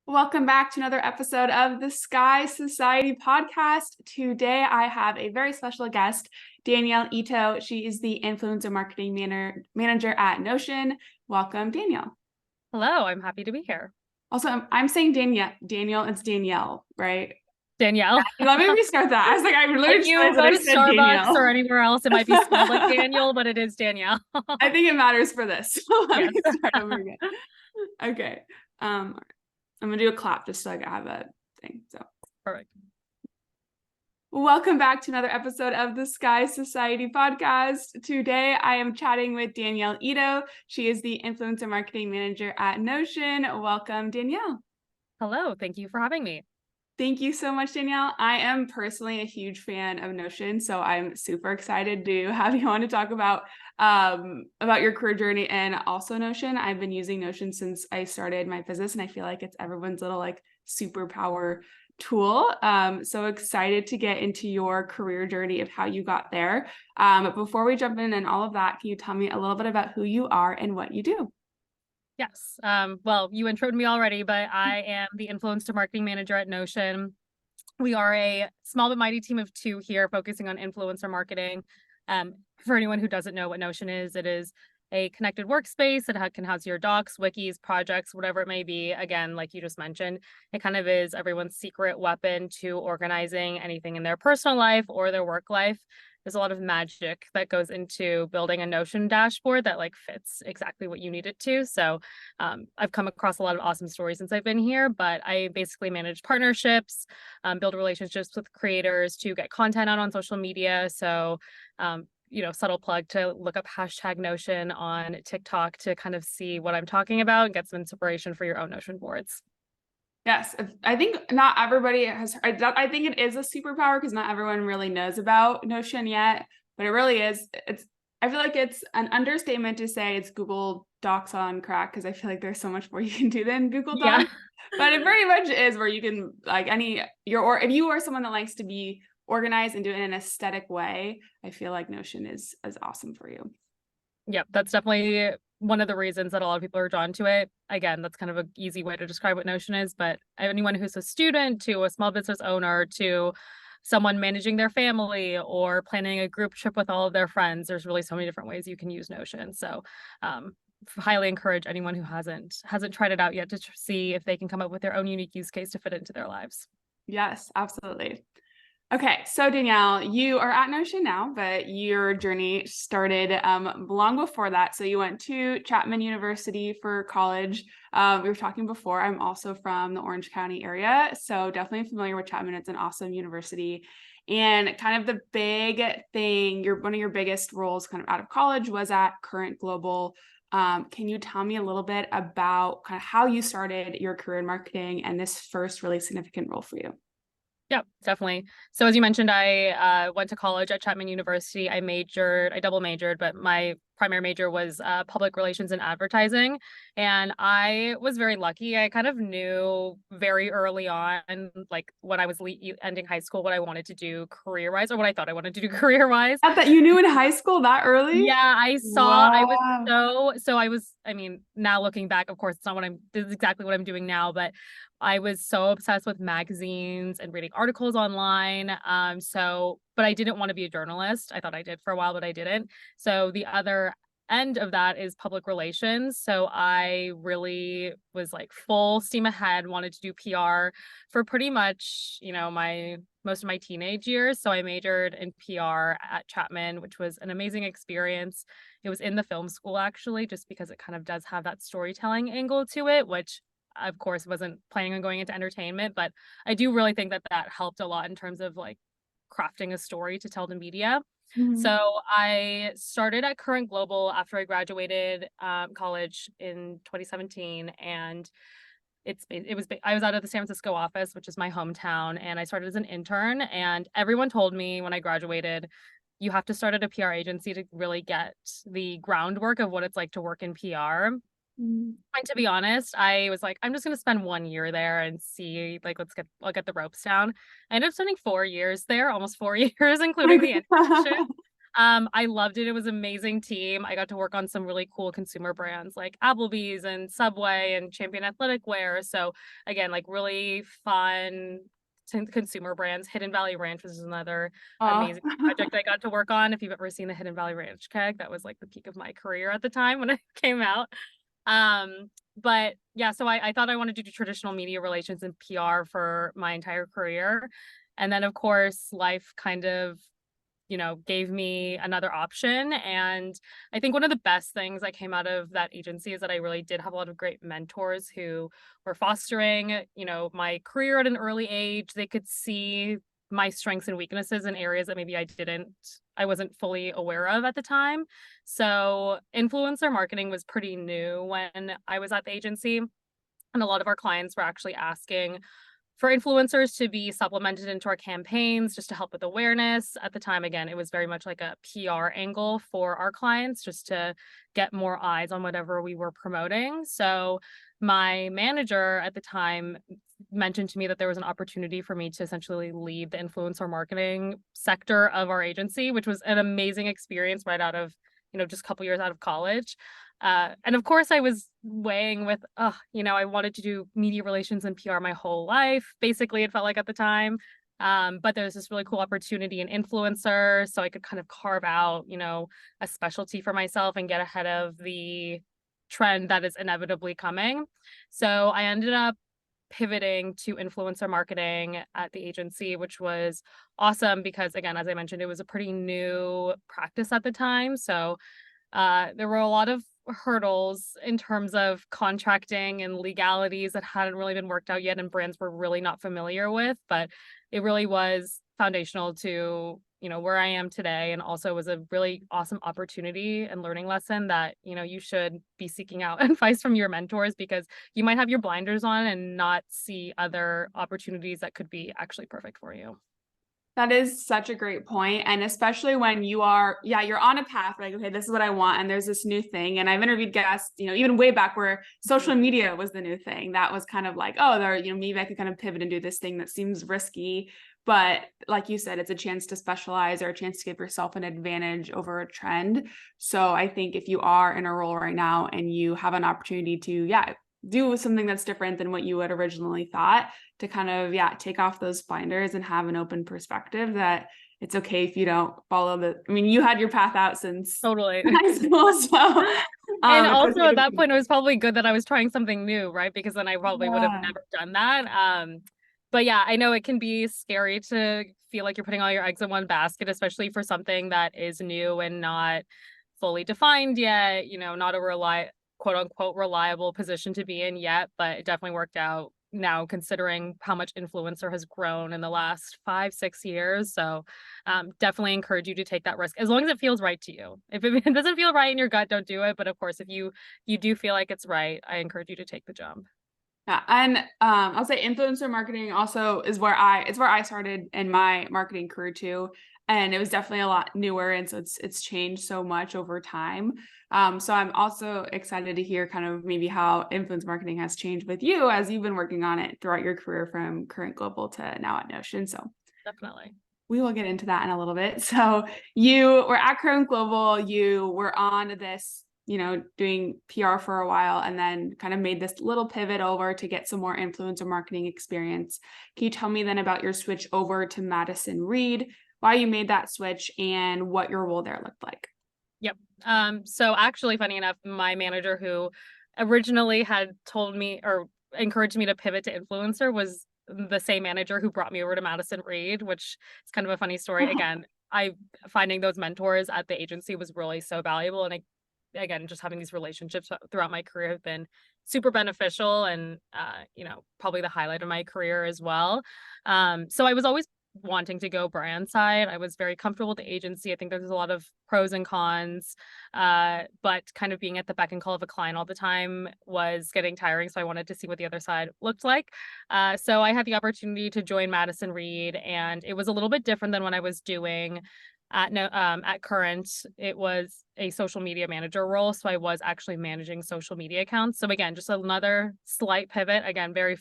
Welcome back to another episode of the Sky Society podcast. Today, I have a very special guest, Danielle Ito. She is the influencer marketing manager at Notion. Welcome, Danielle. Hello, I'm happy to be here. Also, I'm saying Danielle, it's Danielle, right? Danielle. Let me restart that. I was like, I literally If you go to Starbucks Danielle. or anywhere else, it might be spelled like Daniel, but it is Danielle. I think it matters for this. Let me Yes. start over again. Okay. I'm gonna do a clap just so I have a thing. So Perfect. welcome back to another episode of the Sky Society podcast. Today, I am chatting with Danielle Ito. She is the influencer marketing manager at Notion. Welcome, Danielle. Hello, thank you for having me. Thank you so much, Danielle. I am personally a huge fan of Notion, so I'm super excited to have you on to talk about your career journey and also Notion. I've been using Notion since I started my business, and I feel like it's everyone's little like superpower tool. So excited to get into your career journey of how you got there. But before we jump in and all of that, can you tell me a little bit about who you are and what you do? Yes. Well, you introed me already, but I am the influencer marketing manager at Notion. We are a small but mighty team of two here focusing on influencer marketing. For anyone who doesn't know what Notion is, it is a connected workspace that can house your docs, wikis, projects, whatever it may be. Again, like you just mentioned, it kind of is everyone's secret weapon to organizing anything in their personal life or their work life. There's a lot of magic that goes into building a Notion dashboard that like fits exactly what you need it to. So I've come across a lot of awesome stories since I've been here, but I basically manage partnerships, build relationships with creators to get content out on social media. So subtle plug to look up hashtag Notion on TikTok to kind of see what I'm talking about and get some inspiration for your own Notion boards. Yes, I think not everybody has. I think it is a superpower because not everyone really knows about Notion yet, but it really is. I feel like it's an understatement to say it's Google Docs on crack because I feel like there's so much more you can do than Google Docs. Yeah. But it pretty much is where you can if you are someone that likes to be organized and do it in an aesthetic way, I feel like Notion is awesome for you. Yep, that's definitely one of the reasons that a lot of people are drawn to it. Again, that's kind of an easy way to describe what Notion is, but anyone who's a student to a small business owner to someone managing their family or planning a group trip with all of their friends, there's really so many different ways you can use Notion. So highly encourage anyone who hasn't tried it out yet to see if they can come up with their own unique use case to fit into their lives. Yes, absolutely. Okay, so Danielle, you are at Notion now, but your journey started long before that. So you went to Chapman University for college. We were talking before, I'm also from the Orange County area, so definitely familiar with Chapman. It's an awesome university. And kind of the big thing, one of your biggest roles kind of out of college was at Current Global. Can you tell me a little bit about kind of how you started your career in marketing and this first really significant role for you? Yeah, definitely. So as you mentioned, I went to college at Chapman University. I double majored, but my primary major was public relations and advertising. And I was very lucky. I kind of knew very early on, like when I was ending high school, what I wanted to do career-wise, or what I thought I wanted to do career-wise. Not that you knew in high school that early? Yeah, Wow. I mean, now looking back, of course, this is exactly what I'm doing now, but I was so obsessed with magazines and reading articles online. But I didn't want to be a journalist. I thought I did for a while, but I didn't. So the other end of that is public relations. So I really was like full steam ahead, wanted to do PR for pretty much, most of my teenage years. So I majored in PR at Chapman, which was an amazing experience. It was in the film school actually, just because it kind of does have that storytelling angle to it, which of course wasn't planning on going into entertainment, but I do really think that helped a lot in terms of like crafting a story to tell the media. Mm-hmm. So I started at Current Global after I graduated college in 2017, and I was out of the San Francisco office, which is my hometown, and I started as an intern. And everyone told me when I graduated, you have to start at a PR agency to really get the groundwork of what it's like to work in PR. Mm-hmm. And to be honest, I was like, I'm just gonna spend 1 year there and see, like, I'll get the ropes down. I ended up spending 4 years there, almost 4 years, including the internship. I loved it. It was an amazing team. I got to work on some really cool consumer brands like Applebee's and Subway and Champion Athletic Wear. So again, like really fun consumer brands. Hidden Valley Ranch was another Oh, amazing project I got to work on. If you've ever seen the Hidden Valley Ranch keg, that was like the peak of my career at the time when it came out. But yeah, so I thought I wanted to do traditional media relations and PR for my entire career. And then of course, life kind of gave me another option. And I think one of the best things that came out of that agency is that I really did have a lot of great mentors who were fostering, my career at an early age. They could see my strengths and weaknesses in areas that maybe I wasn't fully aware of at the time. So influencer marketing was pretty new when I was at the agency. And a lot of our clients were actually asking for influencers to be supplemented into our campaigns just to help with awareness. At the time, again, it was very much like a PR angle for our clients just to get more eyes on whatever we were promoting. So my manager at the time mentioned to me that there was an opportunity for me to essentially lead the influencer marketing sector of our agency, which was an amazing experience right out of, just a couple years out of college. And of course, I was weighing with, I wanted to do media relations and PR my whole life. Basically, it felt like at the time. But there's this really cool opportunity in influencer. So I could kind of carve out, a specialty for myself and get ahead of the trend that is inevitably coming. So I ended up pivoting to influencer marketing at the agency, which was awesome because, again, as I mentioned, it was a pretty new practice at the time. So there were a lot of hurdles in terms of contracting and legalities that hadn't really been worked out yet and brands were really not familiar with, but it really was foundational to, where I am today, and also was a really awesome opportunity and learning lesson that, you should be seeking out advice from your mentors because you might have your blinders on and not see other opportunities that could be actually perfect for you. that is such a great point. And especially when you're on a path, like, okay, this is what I want. And there's this new thing. And I've interviewed guests, even way back where social media was the new thing. That was kind of like, oh, maybe I could kind of pivot and do this thing that seems risky. But like you said, it's a chance to specialize or a chance to give yourself an advantage over a trend. So I think if you are in a role right now and you have an opportunity to, do something that's different than what you had originally thought, to kind of take off those blinders and have an open perspective that it's okay if you don't follow you had your path out since Totally. high school, so And it's also okay at that point, it was probably good that I was trying something new, right? Because then I probably would have yeah. never done that. But yeah, I know it can be scary to feel like you're putting all your eggs in one basket, especially for something that is new and not fully defined yet, not a quote unquote reliable position to be in yet, but it definitely worked out now considering how much influencer has grown in the last 5-6 years. So definitely encourage you to take that risk as long as it feels right to you. If it doesn't feel right in your gut, don't do it. But of course, if you do feel like it's right, I encourage you to take the jump. Yeah, and I'll say influencer marketing also is where I started in my marketing career too, and it was definitely a lot newer, and so it's changed so much over time. So I'm also excited to hear kind of maybe how influence marketing has changed with you as you've been working on it throughout your career from Current Global to now at Notion. So Definitely. we will get into that in a little bit. So you were at Current Global, you were on this, doing PR for a while, and then kind of made this little pivot over to get some more influencer marketing experience. Can you tell me then about your switch over to Madison Reed, why you made that switch, and what your role there looked like? Yep. So actually, funny enough, my manager who originally had told me or encouraged me to pivot to influencer was the same manager who brought me over to Madison Reed, which is kind of a funny story. Again, I finding those mentors at the agency was really so valuable. And again, just having these relationships throughout my career have been super beneficial and, probably the highlight of my career as well. So I was always wanting to go brand side. I was very comfortable with the agency. I think there's a lot of pros and cons, but kind of being at the beck and call of a client all the time was getting tiring. So I wanted to see what the other side looked like. So I had the opportunity to join Madison Reed, and it was a little bit different than what I was doing at Current. It was a social media manager role, so I was actually managing social media accounts. So again, just another slight pivot. Again, very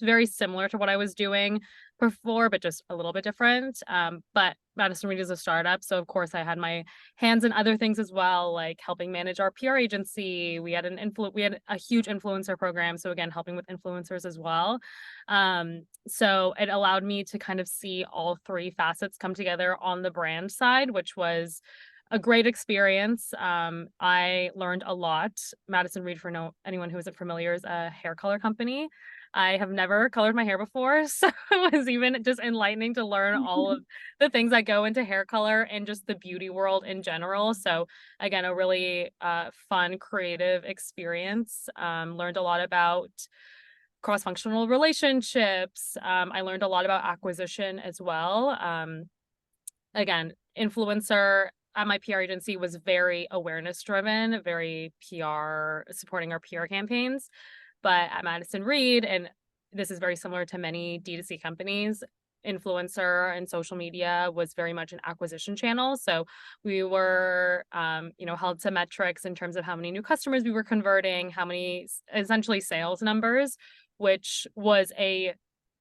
very similar to what I was doing before, but just a little bit different. But Madison Reed is a startup, so of course I had my hands in other things as well, like helping manage our PR agency. We had a huge influencer program, so again, helping with influencers as well. So it allowed me to kind of see all three facets come together on the brand side, which was a great experience. I learned a lot. Madison Reed, for anyone who isn't familiar, is a hair color company. I have never colored my hair before, so it was even just enlightening to learn all of the things that go into hair color and just the beauty world in general. So again, a really fun, creative experience. Learned a lot about cross-functional relationships. I learned a lot about acquisition as well. Again, influencer at my PR agency was very awareness driven, very PR, supporting our PR campaigns. But at Madison Reed, and this is very similar to many D2C companies, influencer and social media was very much an acquisition channel. So we were, held to metrics in terms of how many new customers we were converting, how many essentially sales numbers, which was a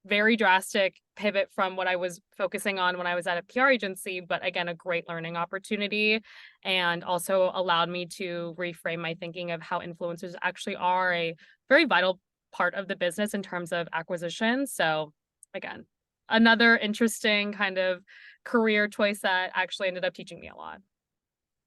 very drastic pivot from what I was focusing on when I was at a PR agency, but again, a great learning opportunity, and also allowed me to reframe my thinking of how influencers actually are a very vital part of the business in terms of acquisition. So again, another interesting kind of career choice that actually ended up teaching me a lot.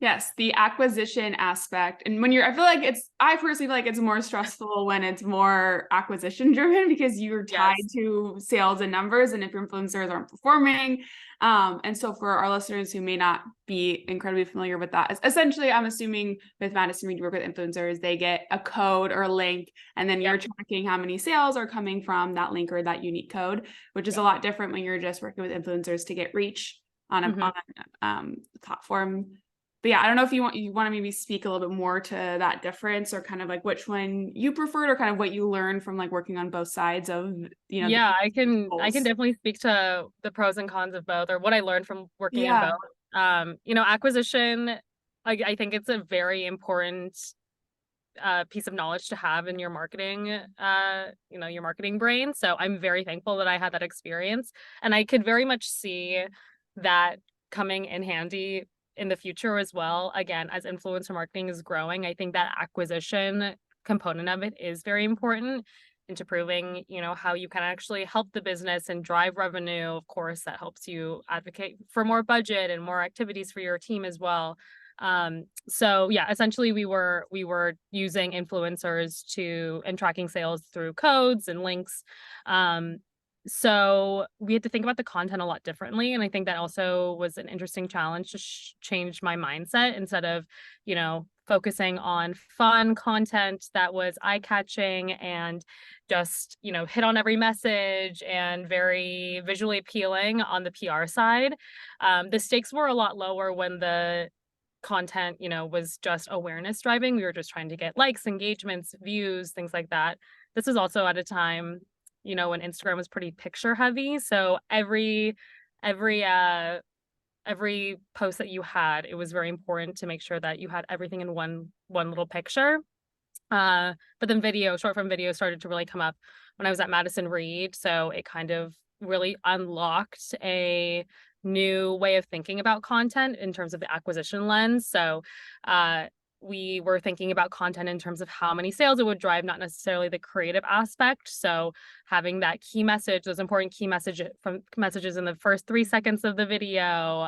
Yes, the acquisition aspect. And I personally feel like it's more stressful when it's more acquisition driven because you're tied to sales and numbers, and if your influencers aren't performing. And so for our listeners who may not be incredibly familiar with that, essentially, I'm assuming with Madison Reed, you work with influencers, they get a code or a link, and then you're tracking how many sales are coming from that link or that unique code, which is a lot different when you're just working with influencers to get reach on a platform. But yeah, I don't know if you want to maybe speak a little bit more to that difference, or kind of like which one you preferred, or kind of what you learned from like working on both sides of, Yeah, I can definitely speak to the pros and cons of both, or what I learned from working in both. Acquisition, I think it's a very important piece of knowledge to have in your marketing, your marketing brain. So I'm very thankful that I had that experience, and I could very much see that coming in handy in the future as well. Again, as influencer marketing is growing, I think that acquisition component of it is very important into proving, how you can actually help the business and drive revenue. Of course, that helps you advocate for more budget and more activities for your team as well. So yeah, essentially we were using influencers and tracking sales through codes and links. So we had to think about the content a lot differently. And I think that also was an interesting challenge to change my mindset. Instead of, focusing on fun content that was eye-catching and just, hit on every message and very visually appealing on the PR side. The stakes were a lot lower when the content, was just awareness driving. We were just trying to get likes, engagements, views, things like that. This was also at a time, when Instagram was pretty picture heavy. So every post that you had, it was very important to make sure that you had everything in one little picture. But then short form video started to really come up when I was at Madison Reed. So it kind of really unlocked a new way of thinking about content in terms of the acquisition lens. So we were thinking about content in terms of how many sales it would drive, not necessarily the creative aspect. So having that key message, those important key messages in the first 3 seconds of the video,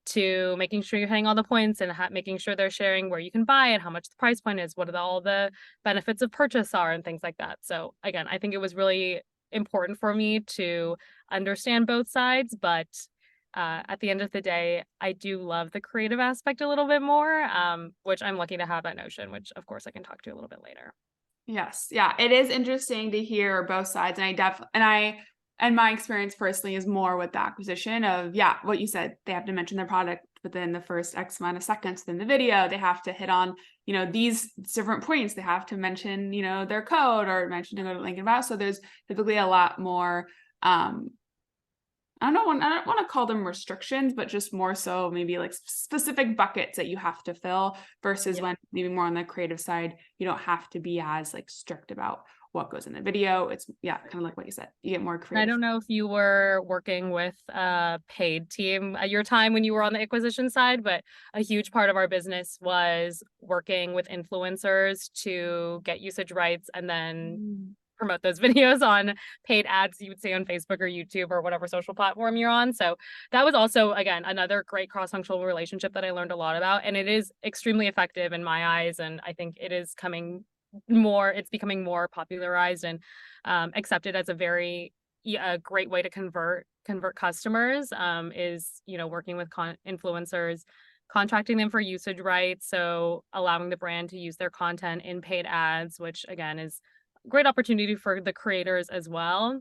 to making sure you're hitting all the points and making sure they're sharing where you can buy it, how much the price point is, what all the benefits of purchase are, and things like that. So again, I think it was really important for me to understand both sides, but at the end of the day, I do love the creative aspect a little bit more, which I'm lucky to have at Notion, which of course I can talk to you a little bit later. Yes. Yeah. It is interesting to hear both sides. And my experience personally is more with the acquisition of, what you said, they have to mention their product within the first X amount of seconds in the video. They have to hit on, these different points. They have to mention, their code or mention to go to link about. So there's typically a lot more, I don't want to call them restrictions, but just more so maybe like specific buckets that you have to fill versus when maybe more on the creative side, you don't have to be as like strict about what goes in the video. It's kind of like what you said. You get more I creative. don't know if you were working with a paid team at your time when you were on the acquisition side, but a huge part of our business was working with influencers to get usage rights and then promote those videos on paid ads you would see on Facebook or YouTube or whatever social platform you're on. So that was also, again, another great cross-functional relationship that I learned a lot about. And it is extremely effective in my eyes. And I think it is it's becoming more popularized and accepted as a great way to convert customers, is, working with influencers, contracting them for usage rights. So allowing the brand to use their content in paid ads, which again is a great opportunity for the creators as well.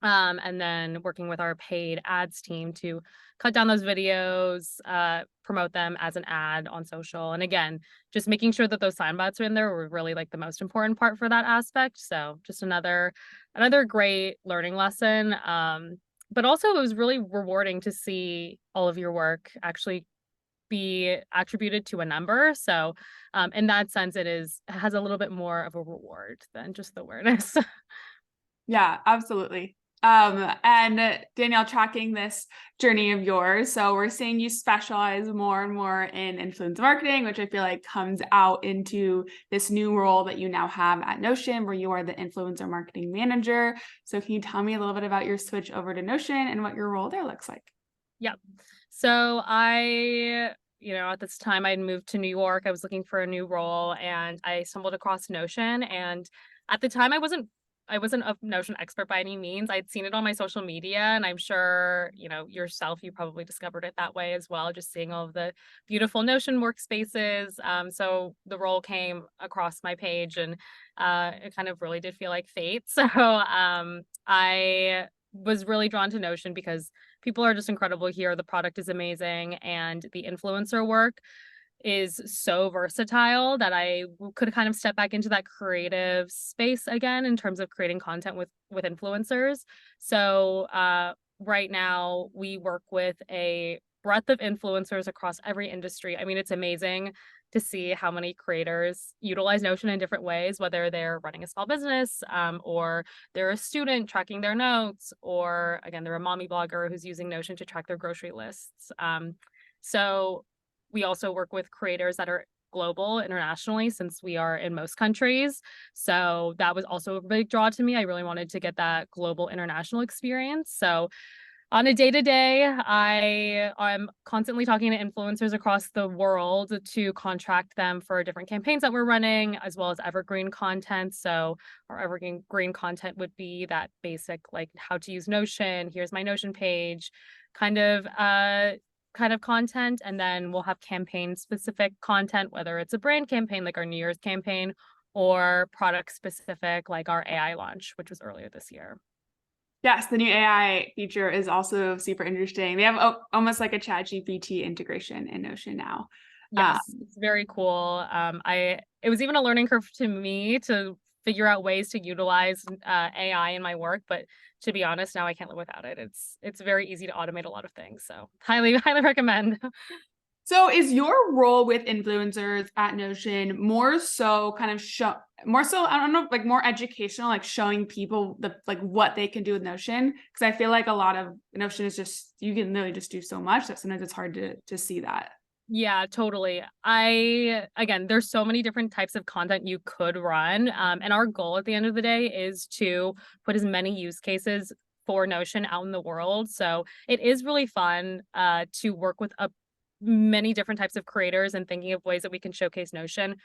And then working with our paid ads team to cut down those videos, promote them as an ad on social. And again, just making sure that those sign bots are in there were really like the most important part for that aspect. So just another great learning lesson. But also it was really rewarding to see all of your work actually be attributed to a number. So in that sense, it has a little bit more of a reward than just the awareness. Yeah, absolutely. And Danielle, tracking this journey of yours, so we're seeing you specialize more and more in influencer marketing, which I feel like comes out into this new role that you now have at Notion, where you are the influencer marketing manager. So can you tell me a little bit about your switch over to Notion and what your role there looks like? Yep. So at this time I'd moved to New York. I was looking for a new role and I stumbled across Notion. And at the time I wasn't a Notion expert by any means. I'd seen it on my social media, and I'm sure, yourself, you probably discovered it that way as well, just seeing all of the beautiful Notion workspaces. So the role came across my page, and it kind of really did feel like fate. So I was really drawn to Notion because people are just incredible here. The product is amazing, and the influencer work is so versatile that I could kind of step back into that creative space again in terms of creating content with influencers. So right now we work with a breadth of influencers across every industry. I mean, it's amazing to see how many creators utilize Notion in different ways, whether they're running a small business, or they're a student tracking their notes, or again, they're a mommy blogger who's using Notion to track their grocery lists. So we also work with creators that are global internationally, since we are in most countries. So that was also a big draw to me. I really wanted to get that global international experience. So on a day-to-day, I'm constantly talking to influencers across the world to contract them for different campaigns that we're running, as well as evergreen content. So our evergreen content would be that basic, like how to use Notion, here's my Notion page, kind of content. And then we'll have campaign specific content, whether it's a brand campaign like our New Year's campaign, or product specific like our AI launch, which was earlier this year. Yes, the new AI feature is also super interesting. They have almost like a ChatGPT integration in Notion now. Yes, it's very cool. It was even a learning curve to me to figure out ways to utilize AI in my work, but to be honest, now I can't live without it. It's very easy to automate a lot of things. So highly recommend. So is your role with influencers at Notion more so kind of I don't know, like more educational, like showing people what they can do with Notion? Because I feel like a lot of Notion is just, you can really just do so much that sometimes it's hard to see that. Yeah, totally. Again, there's so many different types of content you could run. And our goal at the end of the day is to put as many use cases for Notion out in the world. So it is really fun to work with many different types of creators and thinking of ways that we can showcase Notion.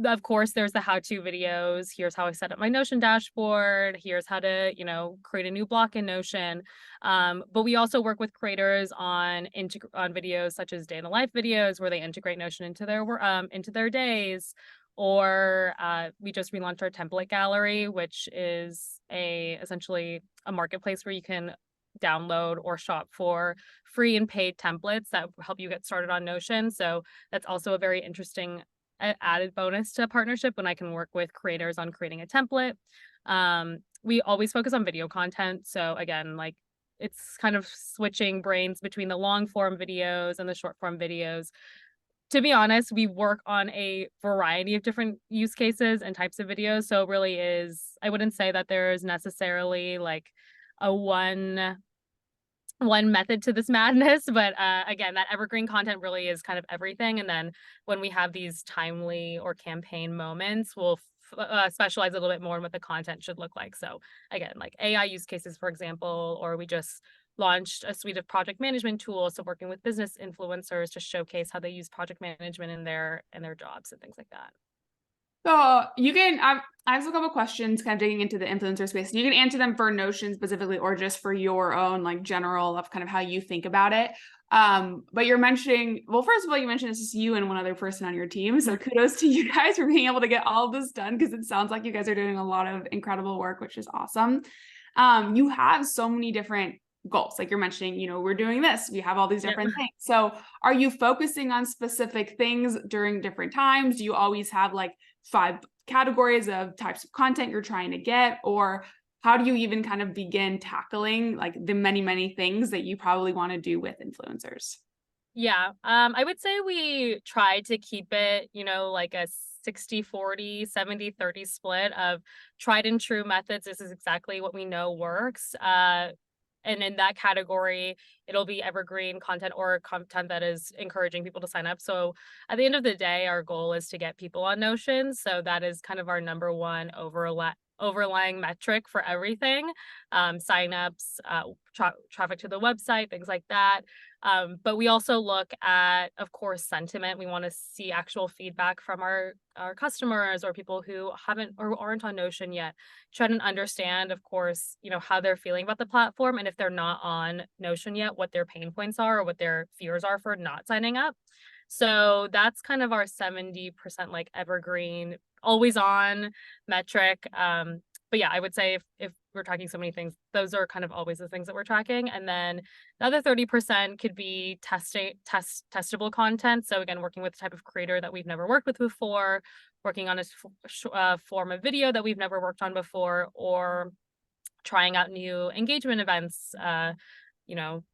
Of course, there's the how-to videos. Here's how I set up my Notion dashboard. Here's how to, create a new block in Notion. But we also work with creators on videos such as day in the life videos, where they integrate Notion into their days. Or we just relaunched our template gallery, which is essentially a marketplace where you can download or shop for free and paid templates that help you get started on Notion. So that's also a very interesting added bonus to a partnership, when I can work with creators on creating a template. We always focus on video content. So again, like, it's kind of switching brains between the long form videos and the short form videos. to be honest, we work on a variety of different use cases and types of videos. So it really is, I wouldn't say that there's necessarily like a one method to this madness, but again, that evergreen content really is kind of everything. And then when we have these timely or campaign moments, we'll specialize a little bit more in what the content should look like. So again, like AI use cases, for example, or we just launched a suite of project management tools, so working with business influencers to showcase how they use project management in their jobs and things like that. So you can, I have a couple questions kind of digging into the influencer space. You can answer them for Notion specifically or just for your own like general of kind of how you think about it. But you're mentioning, well, first of all, you mentioned it's just you and one other person on your team. So kudos to you guys for being able to get all of this done because it sounds like you guys are doing a lot of incredible work, which is awesome. You have so many different goals. Like you're mentioning, we're doing this, we have all these different things. So are you focusing on specific things during different times? Do you always have like 5 categories of types of content you're trying to get? Or how do you even kind of begin tackling like the many, many things that you probably want to do with influencers? Yeah, I would say we try to keep it, like a 60-40, 70-30 split of tried and true methods. This is exactly what we know works. And in that category, it'll be evergreen content or content that is encouraging people to sign up. So at the end of the day, our goal is to get people on Notion. So that is kind of our number one overlying metric for everything. Signups, traffic to the website, things like that. But we also look at, of course, sentiment. We want to see actual feedback from our customers or people who haven't or aren't on Notion yet. Try to understand, of course, how they're feeling about the platform, and if they're not on Notion yet, what their pain points are or what their fears are for not signing up. So that's kind of our 70% like evergreen, always on metric. But yeah, I would say if we're tracking so many things, those are kind of always the things that we're tracking. And then the other 30% could be testable content. So again, working with a type of creator that we've never worked with before, working on a form of video that we've never worked on before, or trying out new engagement events,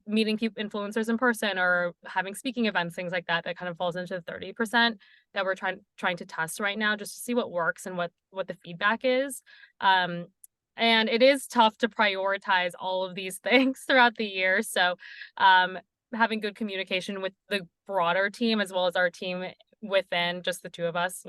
meeting influencers in person or having speaking events, things like that, that kind of falls into the 30% that we're trying to test right now, just to see what works and what the feedback is. And it is tough to prioritize all of these things throughout the year. So having good communication with the broader team as well as our team within just the two of us,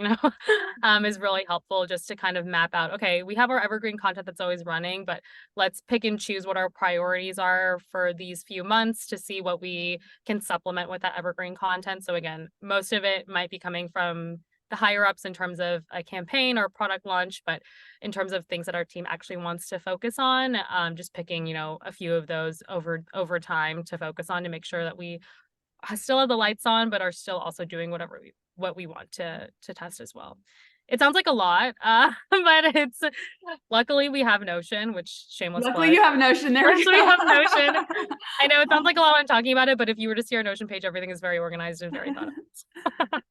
is really helpful, just to kind of map out, okay, we have our evergreen content that's always running, but let's pick and choose what our priorities are for these few months to see what we can supplement with that evergreen content. So again, most of it might be coming from the higher ups in terms of a campaign or product launch, but in terms of things that our team actually wants to focus on, just picking, a few of those over time to focus on to make sure that we still have the lights on, but are still also doing what we want to test as well. It sounds like a lot, but it's luckily we have Notion, which shameless Luckily plug. you have Notion. There we Luckily we go. have Notion. I know it sounds like a lot when I'm talking about it, but if you were to see our Notion page, everything is very organized and very thought out.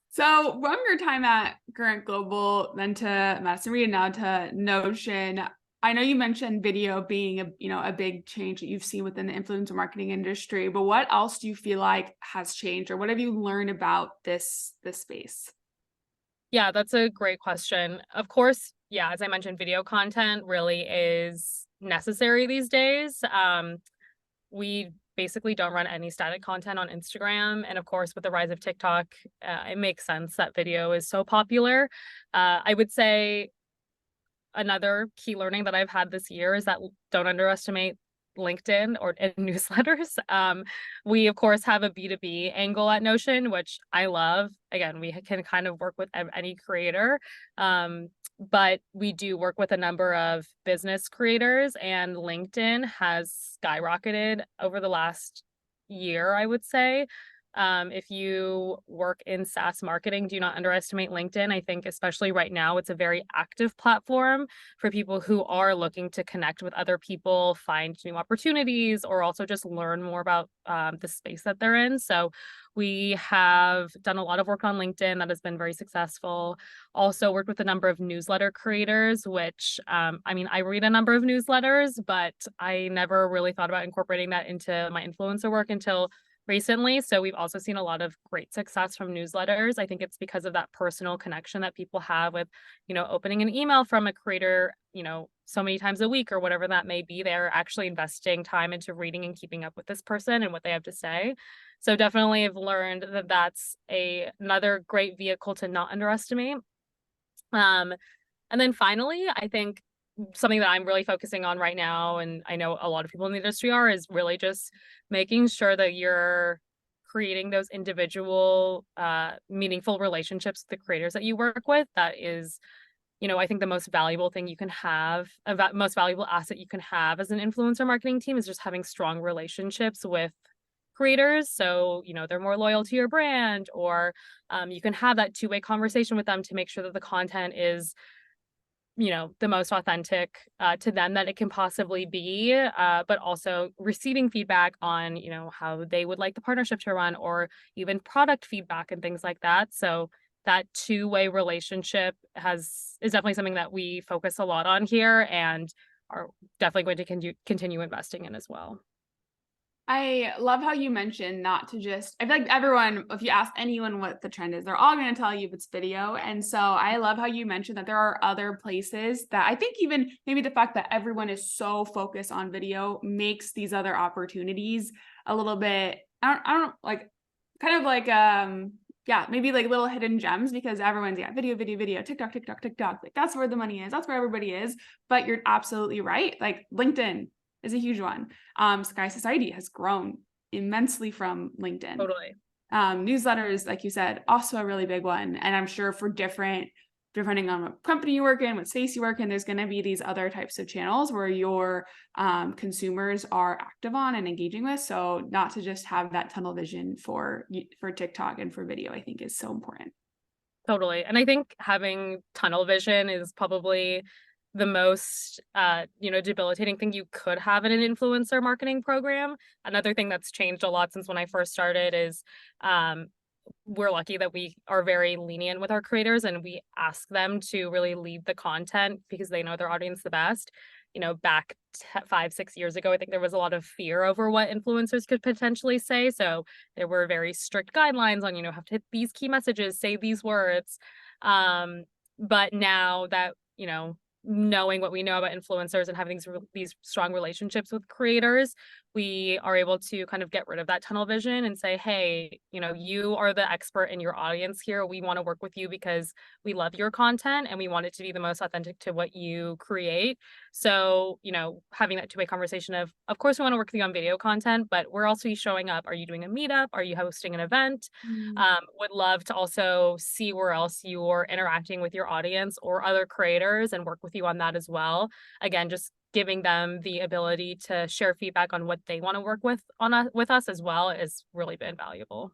So from your time at Current Global, then to Madison Reed, now to Notion, I know you mentioned video being a big change that you've seen within the influencer marketing industry, but what else do you feel like has changed, or what have you learned about this space? Yeah, that's a great question. Of course, yeah, as I mentioned, video content really is necessary these days. We basically don't run any static content on Instagram. And of course, with the rise of TikTok, it makes sense that video is so popular. I would say another key learning that I've had this year is that don't underestimate LinkedIn or newsletters. We of course have a B2B angle at Notion, which I love. Again, we can kind of work with any creator, but we do work with a number of business creators, and LinkedIn has skyrocketed over the last year, I would say. If you work in SaaS marketing, do not underestimate LinkedIn. I think especially right now, it's a very active platform for people who are looking to connect with other people, find new opportunities, or also just learn more about the space that they're in. So we have done a lot of work on LinkedIn that has been very successful. Also worked with a number of newsletter creators, which, I read a number of newsletters, but I never really thought about incorporating that into my influencer work until recently. So we've also seen a lot of great success from newsletters. I think it's because of that personal connection that people have with, opening an email from a creator, so many times a week or whatever that may be. They're actually investing time into reading and keeping up with this person and what they have to say. So definitely have learned that that's another great vehicle to not underestimate. And then finally, I think something that I'm really focusing on right now, and I know a lot of people in the industry are, is really just making sure that you're creating those individual, meaningful relationships with the creators that you work with. That is, I think the most valuable thing you can have, most valuable asset you can have as an influencer marketing team is just having strong relationships with creators. So, they're more loyal to your brand, or you can have that two-way conversation with them to make sure that the content is the most authentic to them that it can possibly be, but also receiving feedback on, how they would like the partnership to run, or even product feedback and things like that. So that two-way relationship is definitely something that we focus a lot on here and are definitely going to continue investing in as well. I love how you mentioned not to just, I feel like everyone, if you ask anyone what the trend is, they're all going to tell you it's video. And so I love how you mentioned that there are other places that I think even maybe the fact that everyone is so focused on video makes these other opportunities a little bit, I don't like, kind of like, yeah, maybe like little hidden gems, because everyone's, yeah, video, TikTok, like that's where the money is. That's where everybody is. But you're absolutely right. Like LinkedIn is a huge one. Sky Society has grown immensely from LinkedIn. Totally. Newsletters, like you said, also a really big one. And I'm sure for depending on what company you work in, what space you work in, there's going to be these other types of channels where your consumers are active on and engaging with. So not to just have that tunnel vision for TikTok and for video, I think is so important. Totally. And I think having tunnel vision is probably the most, debilitating thing you could have in an influencer marketing program. Another thing that's changed a lot since when I first started is, we're lucky that we are very lenient with our creators and we ask them to really lead the content because they know their audience the best. Back 5-6 years ago, I think there was a lot of fear over what influencers could potentially say. So there were very strict guidelines on, have to hit these key messages, say these words. But now that, knowing what we know about influencers and having these strong relationships with creators, we are able to kind of get rid of that tunnel vision and say, hey, you are the expert in your audience here. We want to work with you because we love your content and we want it to be the most authentic to what you create. So, having that two-way conversation of course, we want to work with you on video content, but we're also showing up. Are you doing a meetup? Are you hosting an event? Would love to also see where else you're interacting with your audience or other creators and work with you on that as well. Again, just giving them the ability to share feedback on what they want to work with with us as well has really been valuable.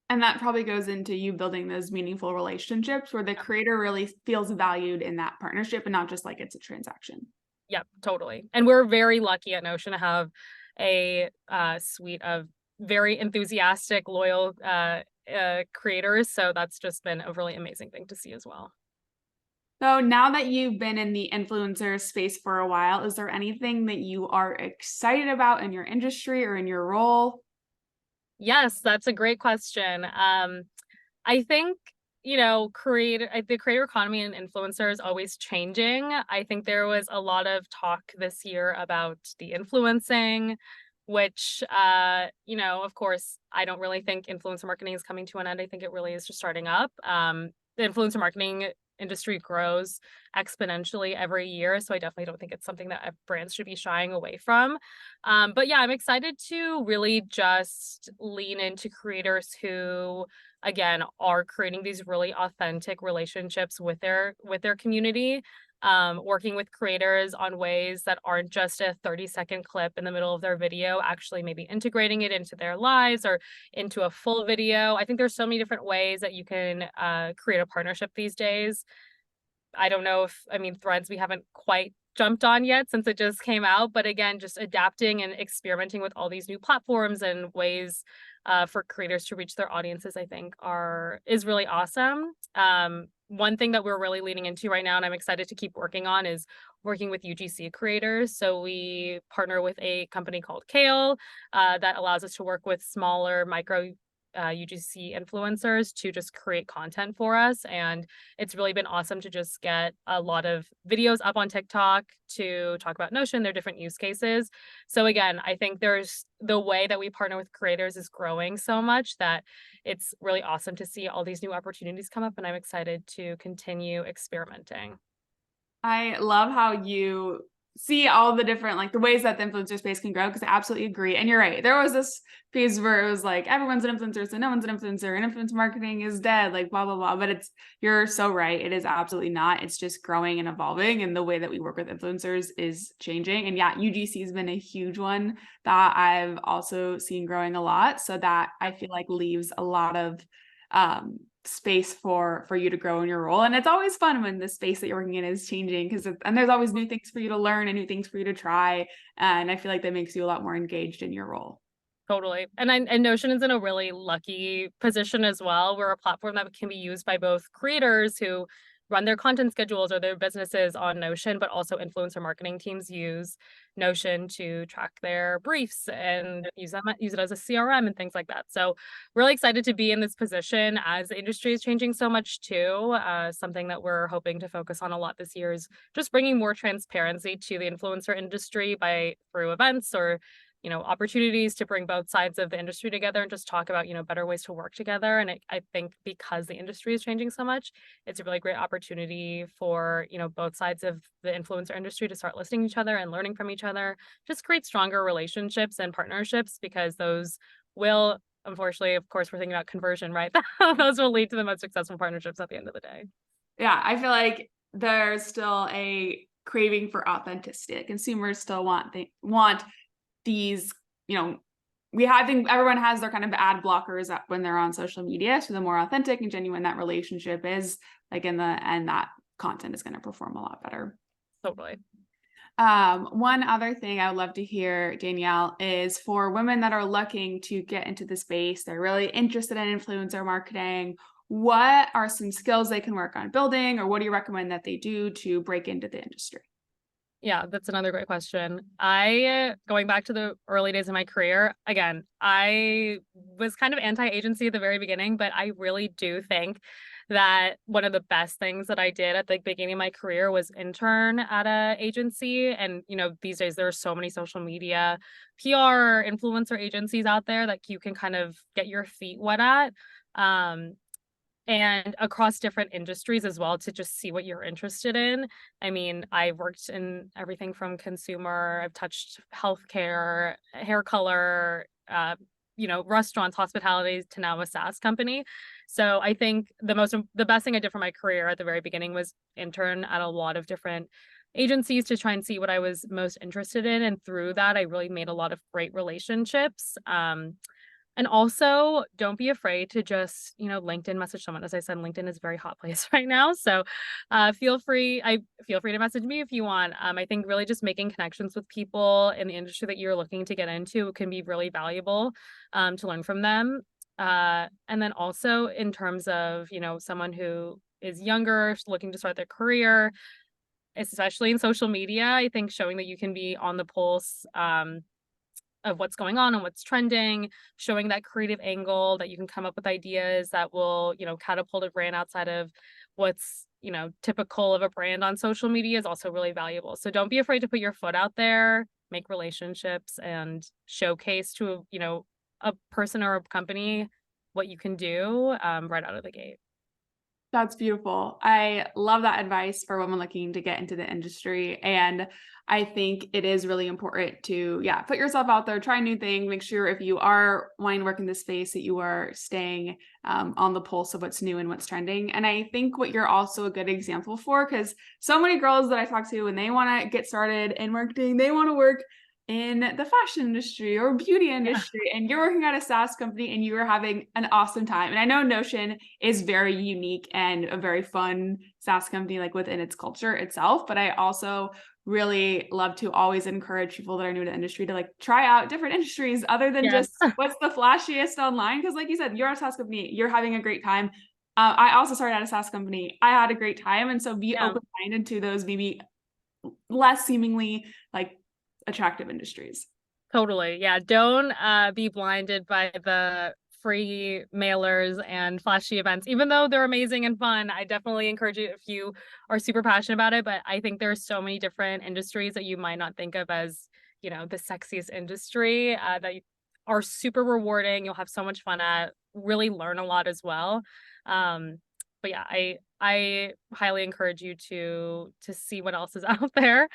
And that probably goes into you building those meaningful relationships where the creator really feels valued in that partnership and not just like it's a transaction. Yep, totally. And we're very lucky at Notion to have a suite of very enthusiastic, loyal creators. So that's just been a really amazing thing to see as well. So now that you've been in the influencer space for a while, is there anything that you are excited about in your industry or in your role? Yes, that's a great question. I think, the creator economy and influencer is always changing. I think there was a lot of talk this year about the influencing, which, of course, I don't really think influencer marketing is coming to an end. I think it really is just starting up. The influencer marketing industry grows exponentially every year. So I definitely don't think it's something that brands should be shying away from. But yeah, I'm excited to really just lean into creators who, again, are creating these really authentic relationships with their community. Working with creators on ways that aren't just a 30-second clip in the middle of their video, actually maybe integrating it into their lives or into a full video. I think there's so many different ways that you can create a partnership these days. I don't know if, I mean, Threads, we haven't quite jumped on yet since it just came out. But again, just adapting and experimenting with all these new platforms and ways for creators to reach their audiences, I think is really awesome. One thing that we're really leaning into right now, and I'm excited to keep working on, is working with UGC creators. So we partner with a company called Kale that allows us to work with smaller micro UGC influencers to just create content for us. And it's really been awesome to just get a lot of videos up on TikTok to talk about Notion, their different use cases. So again, I think there's the way that we partner with creators is growing so much that it's really awesome to see all these new opportunities come up, and I'm excited to continue experimenting. I love how you see all the different, like the ways that the influencer space can grow, because I absolutely agree. And you're right. There was this phase where it was like everyone's an influencer, so no one's an influencer, and influence marketing is dead, like blah, blah, blah. But you're so right. It is absolutely not. It's just growing and evolving. And the way that we work with influencers is changing. And yeah, UGC has been a huge one that I've also seen growing a lot. So that I feel like leaves a lot of space for you to grow in your role. And it's always fun when the space that you're working in is changing, because and there's always new things for you to learn and new things for you to try, and I feel like that makes you a lot more engaged in your role. Totally. And Notion is in a really lucky position as well. We're a platform that can be used by both creators who run their content schedules or their businesses on Notion, but also influencer marketing teams use Notion to track their briefs and use it as a CRM and things like that. So really excited to be in this position as the industry is changing so much too. Something that we're hoping to focus on a lot this year is just bringing more transparency to the influencer industry through events or opportunities to bring both sides of the industry together and just talk about, better ways to work together. And I think because the industry is changing so much, it's a really great opportunity for, both sides of the influencer industry to start listening to each other and learning from each other, just create stronger relationships and partnerships, because those will, unfortunately, of course, we're thinking about conversion, right? Those will lead to the most successful partnerships at the end of the day. Yeah, I feel like there's still a craving for authenticity. Consumers still want these, I think everyone has their kind of ad blockers when they're on social media. So the more authentic and genuine that relationship is, like in the end, that content is going to perform a lot better. Totally. One other thing I would love to hear, Danielle, is for women that are looking to get into the space, they're really interested in influencer marketing. What are some skills they can work on building, or what do you recommend that they do to break into the industry? Yeah, that's another great question. Going back to the early days of my career, again, I was kind of anti-agency at the very beginning, but I really do think that one of the best things that I did at the beginning of my career was intern at a agency. And, these days there are so many social media, PR, influencer agencies out there that you can kind of get your feet wet at. And across different industries as well, to just see what you're interested in. I mean, I've worked in everything from consumer, I've touched healthcare, hair color, restaurants, hospitality, to now a SaaS company. So I think the best thing I did for my career at the very beginning was intern at a lot of different agencies to try and see what I was most interested in. And through that, I really made a lot of great relationships. And also, don't be afraid to just, LinkedIn message someone. As I said, LinkedIn is a very hot place right now. So feel free to message me if you want. I think really just making connections with people in the industry that you're looking to get into can be really valuable to learn from them. And then also in terms of, someone who is younger, looking to start their career, especially in social media, I think showing that you can be on the pulse of what's going on and what's trending, showing that creative angle, that you can come up with ideas that will, catapult a brand outside of what's, typical of a brand on social media is also really valuable. So don't be afraid to put your foot out there, make relationships, and showcase to, a person or a company what you can do right out of the gate. That's beautiful. I love that advice for women looking to get into the industry. And I think it is really important to, put yourself out there, try new things, make sure if you are wanting to work in this space that you are staying on the pulse of what's new and what's trending. And I think what you're also a good example for, because so many girls that I talk to, when they want to get started in marketing, they want to work in the fashion industry or beauty Yeah. industry, and you're working at a SaaS company and you are having an awesome time. And I know Notion is very unique and a very fun SaaS company, like within its culture itself. But I also really love to always encourage people that are new to the industry to like try out different industries other than Yes, just what's the flashiest online. Because like you said, you're at a SaaS company, you're having a great time. I also started at a SaaS company. I had a great time. And so be yeah, open-minded to those maybe less seemingly like attractive industries. totally. Yeah, don't be blinded by the free mailers and flashy events. Even though they're amazing and fun, I definitely encourage you if you are super passionate about it. But I think there's so many different industries that you might not think of as, the sexiest industry that are super rewarding. You'll have so much fun at, really learn a lot as well. Um, but yeah, I highly encourage you to see what else is out there.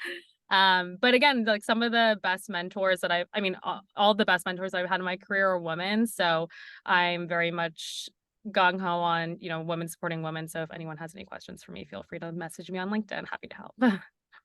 But again, like some of the best mentors that I mean, all the best mentors I've had in my career are women. So I'm very much gung ho on, women supporting women. So if anyone has any questions for me, feel free to message me on LinkedIn. Happy to help.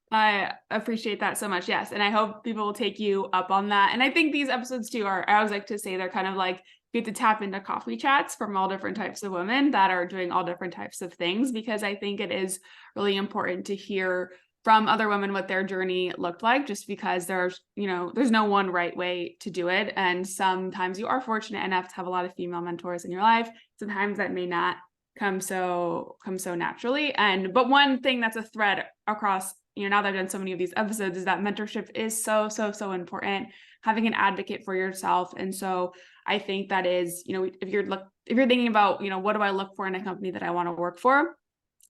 I appreciate that so much. Yes. And I hope people will take you up on that. And I think these episodes too I always like to say they're kind of like you get to tap into coffee chats from all different types of women that are doing all different types of things, because I think it is really important to hear from other women what their journey looked like, just because there's no one right way to do it. And sometimes you are fortunate enough to have a lot of female mentors in your life. Sometimes that may not come so naturally. But one thing that's a thread across, now that I've done so many of these episodes, is that mentorship is so, so, so important, having an advocate for yourself. And so I think that is, if you're thinking about, what do I look for in a company that I want to work for?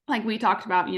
Like we talked about,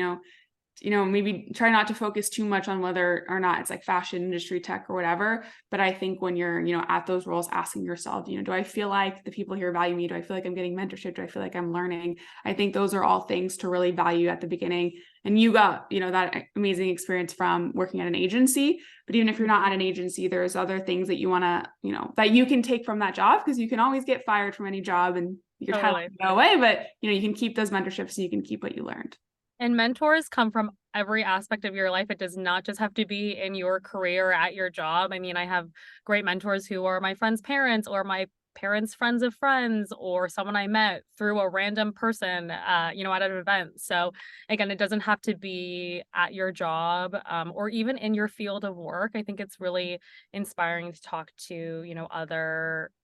maybe try not to focus too much on whether or not it's like fashion industry, tech, or whatever. But I think when you're, at those roles, asking yourself, do I feel like the people here value me? Do I feel like I'm getting mentorship? Do I feel like I'm learning? I think those are all things to really value at the beginning. And you got, that amazing experience from working at an agency. But even if you're not at an agency, there's other things that you want to, that you can take from that job, because you can always get fired from any job and your talent Totally. can go away. But, you can keep those mentorships so you can keep what you learned. And mentors come from every aspect of your life. It does not just have to be in your career at your job. I mean, I have great mentors who are my friends' parents or my parents' friends of friends or someone I met through a random person, at an event. So again, it doesn't have to be at your job, or even in your field of work. I think it's really inspiring to talk to,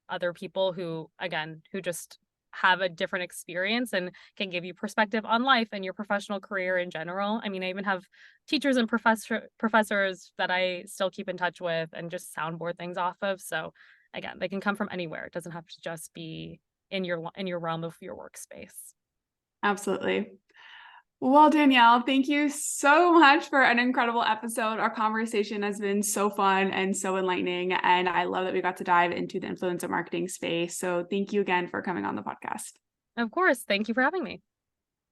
other people who, again, who just have a different experience and can give you perspective on life and your professional career in general. I mean, I even have teachers and professors that I still keep in touch with and just soundboard things off of. So again, they can come from anywhere. It doesn't have to just be in your realm of your workspace. Absolutely. Well, Danielle, thank you so much for an incredible episode. Our conversation has been so fun and so enlightening, and I love that we got to dive into the influencer marketing space. So thank you again for coming on the podcast. Of course. Thank you for having me.